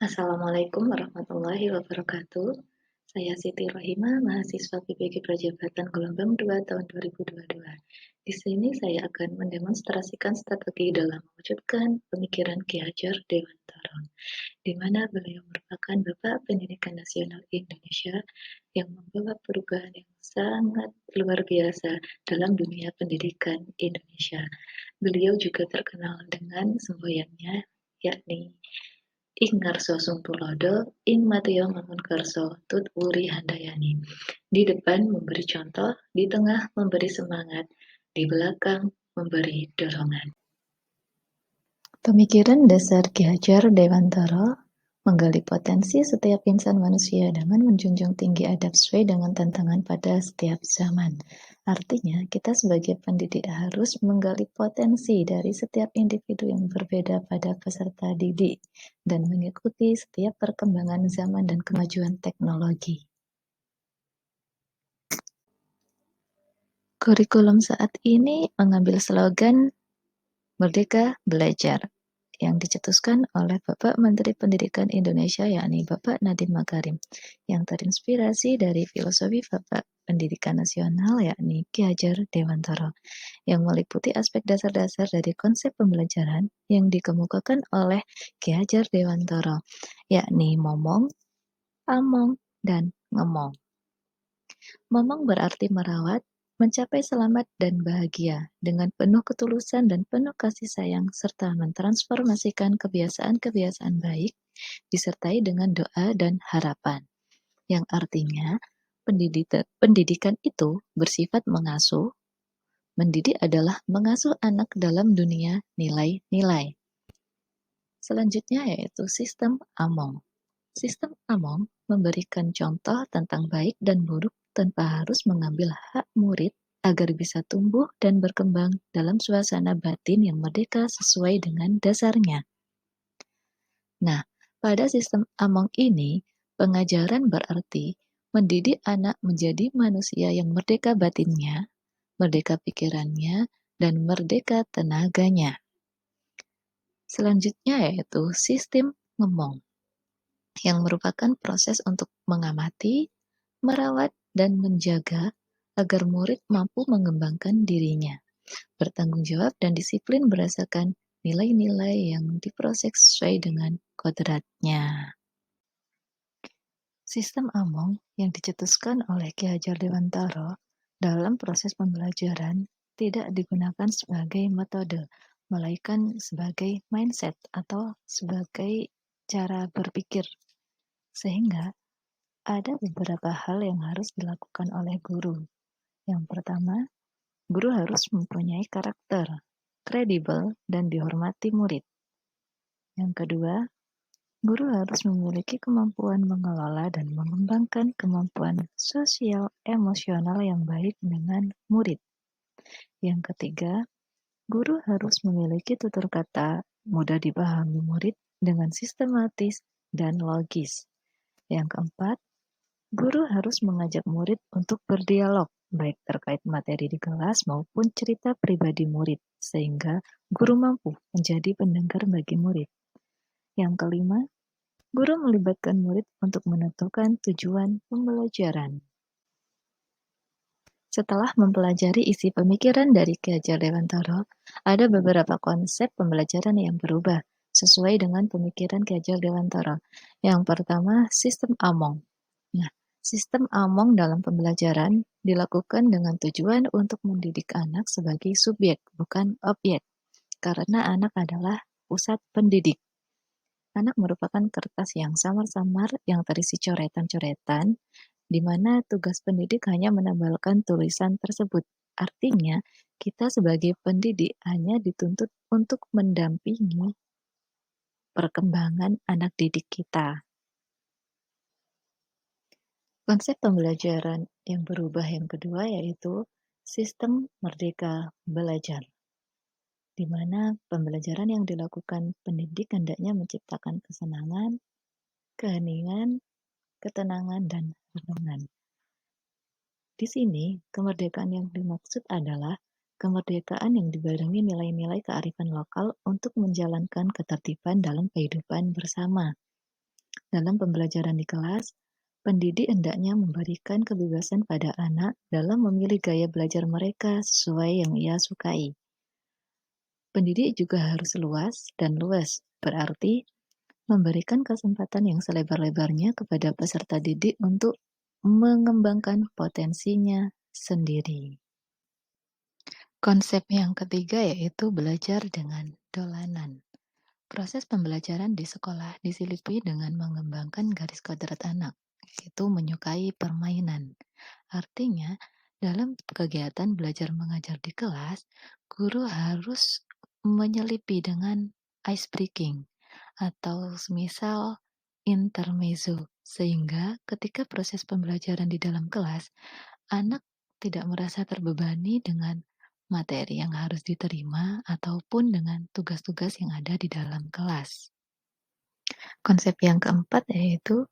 Assalamualaikum warahmatullahi wabarakatuh. Saya Siti Rohimah, mahasiswa PPG Prajabatan Gelombang 2 tahun 2022. Di sini saya akan mendemonstrasikan strategi dalam mewujudkan pemikiran Ki Hajar Dewantara, di mana beliau merupakan Bapak Pendidikan Nasional Indonesia yang membawa perubahan yang sangat luar biasa dalam dunia pendidikan Indonesia. Beliau juga terkenal dengan semboyannya, yakni Ing Ngarso Sungtulodo, Ing Matio Mangunkarso, Tut Wuri Handayani. Di depan memberi contoh, di tengah memberi semangat, di belakang memberi dorongan. Pemikiran dasar Ki Hajar Dewantara menggali potensi setiap insan manusia dengan menjunjung tinggi adab sesuai dengan tantangan pada setiap zaman. Artinya, kita sebagai pendidik harus menggali potensi dari setiap individu yang berbeda pada peserta didik dan mengikuti setiap perkembangan zaman dan kemajuan teknologi. Kurikulum saat ini mengambil slogan Merdeka Belajar yang dicetuskan oleh Bapak Menteri Pendidikan Indonesia, yakni Bapak Nadiem Makarim, yang terinspirasi dari filosofi Bapak Pendidikan Nasional, yakni Ki Hajar Dewantara, yang meliputi aspek dasar-dasar dari konsep pembelajaran yang dikemukakan oleh Ki Hajar Dewantara, yakni momong, among, dan ngemong. Momong berarti merawat, mencapai selamat dan bahagia, dengan penuh ketulusan dan penuh kasih sayang, serta mentransformasikan kebiasaan-kebiasaan baik, disertai dengan doa dan harapan. Yang artinya, pendidikan itu bersifat mengasuh, mendidik adalah mengasuh anak dalam dunia nilai-nilai. Selanjutnya yaitu sistem Among. Sistem Among memberikan contoh tentang baik dan buruk tanpa harus mengambil hak murid agar bisa tumbuh dan berkembang dalam suasana batin yang merdeka sesuai dengan dasarnya. Nah, pada sistem Among ini, pengajaran berarti mendidik anak menjadi manusia yang merdeka batinnya, merdeka pikirannya, dan merdeka tenaganya. Selanjutnya yaitu sistem Ngemong, yang merupakan proses untuk mengamati, merawat, dan menjaga agar murid mampu mengembangkan dirinya, bertanggung jawab dan disiplin berdasarkan nilai-nilai yang diproses sesuai dengan kodratnya. Sistem Among yang dicetuskan oleh Ki Hajar Dewantara dalam proses pembelajaran tidak digunakan sebagai metode, melainkan sebagai mindset atau sebagai cara berpikir. Sehingga ada beberapa hal yang harus dilakukan oleh guru. Yang pertama, guru harus mempunyai karakter, kredibel, dan dihormati murid. Yang kedua, guru harus memiliki kemampuan mengelola dan mengembangkan kemampuan sosial emosional yang baik dengan murid. Yang ketiga, guru harus memiliki tutur kata mudah dipahami murid dengan sistematis dan logis. Yang keempat, guru harus mengajak murid untuk berdialog, baik terkait materi di kelas maupun cerita pribadi murid, sehingga guru mampu menjadi pendengar bagi murid. Yang kelima, guru melibatkan murid untuk menentukan tujuan pembelajaran. Setelah mempelajari isi pemikiran dari Ki Hajar Dewantara, ada beberapa konsep pembelajaran yang berubah sesuai dengan pemikiran Ki Hajar Dewantara. Yang pertama, sistem Among. Nah, sistem Among dalam pembelajaran dilakukan dengan tujuan untuk mendidik anak sebagai subjek, bukan objek, karena anak adalah pusat pendidik. Anak merupakan kertas yang samar-samar yang terisi coretan-coretan, di mana tugas pendidik hanya menambahkan tulisan tersebut. Artinya, kita sebagai pendidik hanya dituntut untuk mendampingi perkembangan anak didik kita. Konsep pembelajaran yang berubah yang kedua yaitu sistem merdeka belajar, di mana pembelajaran yang dilakukan pendidik hendaknya menciptakan kesenangan, keheningan, ketenangan, dan renungan. Di sini, kemerdekaan yang dimaksud adalah kemerdekaan yang dibarengi nilai-nilai kearifan lokal untuk menjalankan ketertiban dalam kehidupan bersama. Dalam pembelajaran di kelas, pendidik hendaknya memberikan kebebasan pada anak dalam memilih gaya belajar mereka sesuai yang ia sukai. Pendidik juga harus luas dan luas, berarti memberikan kesempatan yang selebar-lebarnya kepada peserta didik untuk mengembangkan potensinya sendiri. Konsep yang ketiga yaitu belajar dengan dolanan. Proses pembelajaran di sekolah diselipi dengan mengembangkan garis kodrat anak, yaitu menyukai permainan. Artinya, dalam kegiatan belajar mengajar di kelas, guru harus menyelipi dengan ice breaking atau semisal intermezzo, sehingga ketika proses pembelajaran di dalam kelas, anak tidak merasa terbebani dengan materi yang harus diterima ataupun dengan tugas-tugas yang ada di dalam kelas. Konsep yang keempat yaitu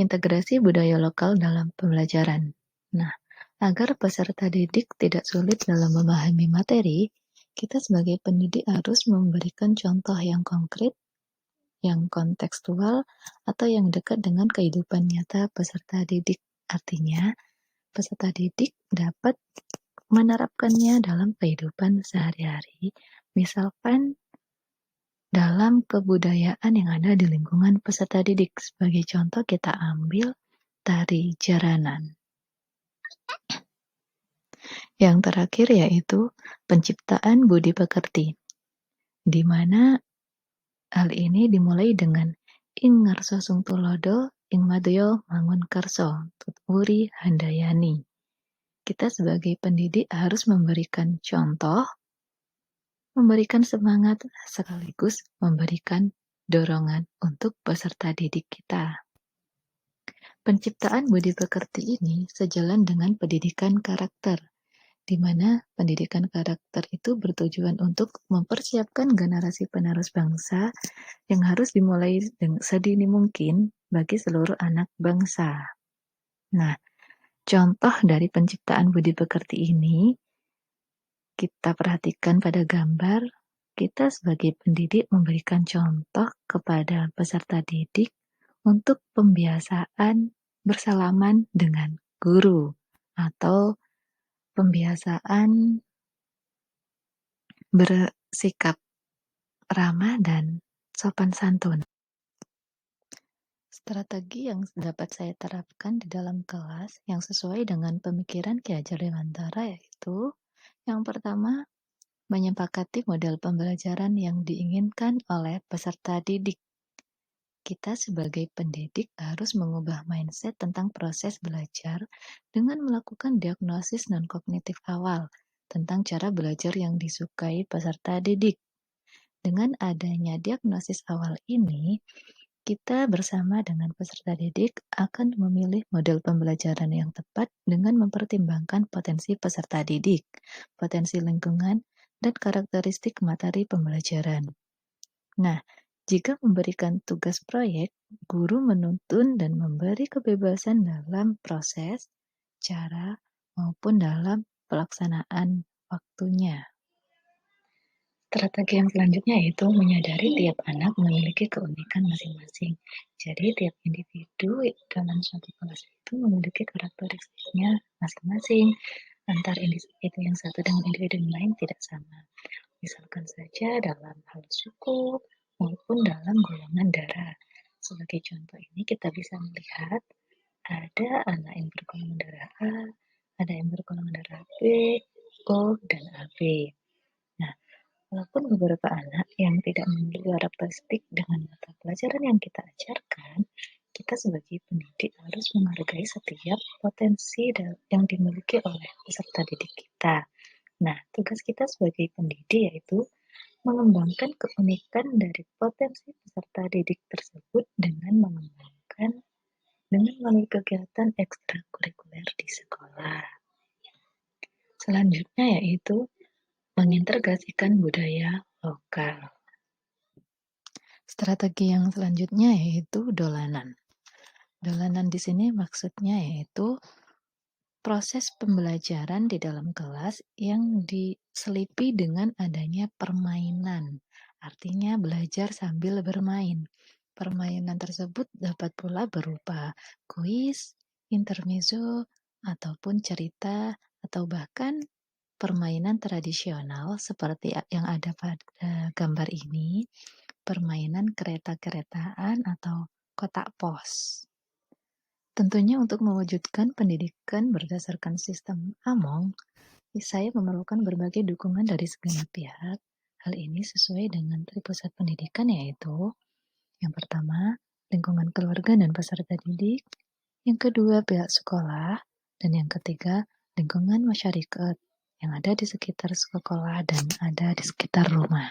integrasi budaya lokal dalam pembelajaran. Nah, agar peserta didik tidak sulit dalam memahami materi, kita sebagai pendidik harus memberikan contoh yang konkret, yang kontekstual, atau yang dekat dengan kehidupan nyata peserta didik. Artinya, peserta didik dapat menerapkannya dalam kehidupan sehari-hari, misalkan dalam kebudayaan yang ada di lingkungan peserta didik. Sebagai contoh kita ambil tari jaranan. Yang terakhir yaitu penciptaan budi pekerti, di mana hal ini dimulai dengan ing ngarso sung tulodo, ing madyo mangun karso, tutwuri handayani. Kita sebagai pendidik harus memberikan contoh, memberikan semangat, sekaligus memberikan dorongan untuk peserta didik kita. Penciptaan budi pekerti ini sejalan dengan pendidikan karakter, di mana pendidikan karakter itu bertujuan untuk mempersiapkan generasi penerus bangsa yang harus dimulai sedini mungkin bagi seluruh anak bangsa. Nah, contoh dari penciptaan budi pekerti ini kita perhatikan pada gambar. Kita sebagai pendidik memberikan contoh kepada peserta didik untuk pembiasaan bersalaman dengan guru atau pembiasaan bersikap ramah dan sopan santun. Strategi yang dapat saya terapkan di dalam kelas yang sesuai dengan pemikiran Ki Hajar Dewantara yaitu yang pertama, menyepakati model pembelajaran yang diinginkan oleh peserta didik. Kita sebagai pendidik harus mengubah mindset tentang proses belajar dengan melakukan diagnosis non-kognitif awal tentang cara belajar yang disukai peserta didik. Dengan adanya diagnosis awal ini, kita bersama dengan peserta didik akan memilih model pembelajaran yang tepat dengan mempertimbangkan potensi peserta didik, potensi lingkungan, dan karakteristik materi pembelajaran. Nah, jika memberikan tugas proyek, guru menuntun dan memberi kebebasan dalam proses, cara, maupun dalam pelaksanaan waktunya. Strategi yang selanjutnya yaitu menyadari tiap anak memiliki keunikan masing-masing. Jadi tiap individu dalam suatu kelas itu memiliki karakteristiknya masing-masing. Antar individu yang satu dengan individu yang lain tidak sama. Misalkan saja dalam hal suku maupun dalam golongan darah. Sebagai contoh ini kita bisa melihat ada anak yang bergolongan darah A, ada yang bergolongan darah B, O, dan AB. Nah, walaupun beberapa anak yang tidak memiliki karakteristik dengan mata pelajaran yang kita ajarkan, kita sebagai pendidik harus menghargai setiap potensi yang dimiliki oleh peserta didik kita. Nah, tugas kita sebagai pendidik yaitu mengembangkan keunikan dari potensi peserta didik tersebut dengan melalui kegiatan ekstrakurikuler di sekolah. Selanjutnya yaitu mengintegrasikan budaya lokal. Strategi yang selanjutnya yaitu dolanan. Dolanan di sini maksudnya yaitu proses pembelajaran di dalam kelas yang diselipi dengan adanya permainan. Artinya belajar sambil bermain. Permainan tersebut dapat pula berupa kuis, intermezzo, ataupun cerita, atau bahkan permainan tradisional seperti yang ada pada gambar ini, permainan kereta-keretaan atau kotak pos. Tentunya untuk mewujudkan pendidikan berdasarkan sistem Among, saya memerlukan berbagai dukungan dari segenap pihak. Hal ini sesuai dengan dari pusat pendidikan, yaitu yang pertama, lingkungan keluarga dan peserta didik, yang kedua, pihak sekolah, dan yang ketiga, lingkungan masyarakat yang ada di sekitar sekolah dan ada di sekitar rumah.